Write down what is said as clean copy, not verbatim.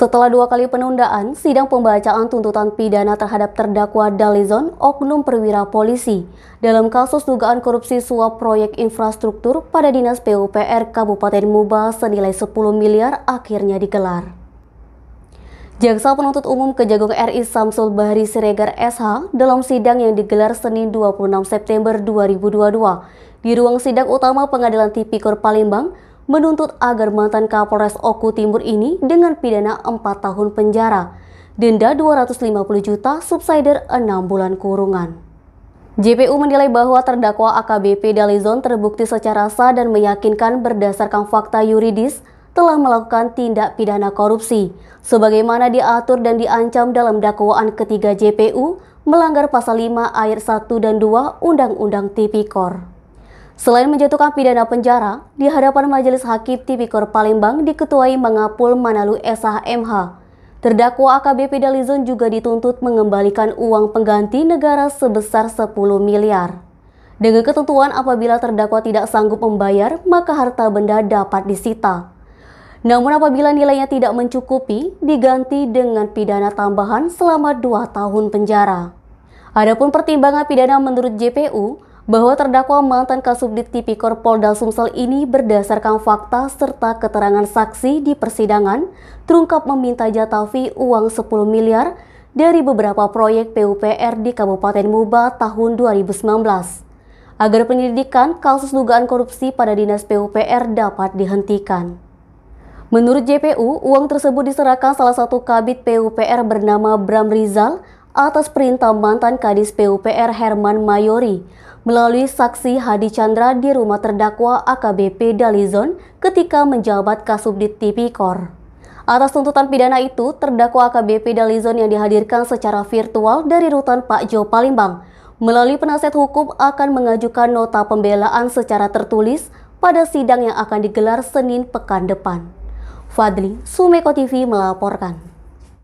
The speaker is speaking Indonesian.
Setelah 2 kali penundaan, sidang pembacaan tuntutan pidana terhadap terdakwa Dalizon, oknum perwira polisi, dalam kasus dugaan korupsi suap proyek infrastruktur pada Dinas PUPR Kabupaten Muba senilai 10 miliar akhirnya digelar. Jaksa Penuntut Umum Kejagung RI Samsul Bahri Siregar SH dalam sidang yang digelar Senin 26 September 2022 di ruang sidang utama Pengadilan Tipikor Palembang menuntut agar mantan Kapolres Oku Timur ini dengan pidana 4 tahun penjara, denda 250 juta, subsidiar 6 bulan kurungan. JPU menilai bahwa terdakwa AKBP Dalizon terbukti secara sah dan meyakinkan berdasarkan fakta yuridis telah melakukan tindak pidana korupsi, sebagaimana diatur dan diancam dalam dakwaan ketiga JPU melanggar pasal 5 ayat 1 dan 2 Undang-Undang Tipikor. Selain menjatuhkan pidana penjara, di hadapan Majelis Hakim Tipikor Palembang diketuai Mangapul Manalu SH.MH, terdakwa AKBP Dalizon juga dituntut mengembalikan uang pengganti negara sebesar 10 miliar. Dengan ketentuan apabila terdakwa tidak sanggup membayar, maka harta benda dapat disita. Namun apabila nilainya tidak mencukupi, diganti dengan pidana tambahan selama 2 tahun penjara. Adapun pertimbangan pidana menurut JPU, bahwa terdakwa mantan Kasubdit Tipikor Polda Sumsel ini berdasarkan fakta serta keterangan saksi di persidangan terungkap meminta jatah fee uang 10 miliar dari beberapa proyek PUPR di Kabupaten Muba tahun 2019 agar penyelidikan kasus dugaan korupsi pada Dinas PUPR dapat dihentikan. Menurut JPU, uang tersebut diserahkan salah satu kabid PUPR bernama Bram Rizal atas perintah mantan Kadis PUPR Herman Mayori melalui saksi Hadi Chandra di rumah terdakwa AKBP Dalizon ketika menjabat Kasubdit Tipikor. Atas tuntutan pidana itu, terdakwa AKBP Dalizon yang dihadirkan secara virtual dari Rutan Pak Jo Palembang melalui penasihat hukum akan mengajukan nota pembelaan secara tertulis pada sidang yang akan digelar Senin pekan depan. Fadli, Sumeko TV melaporkan.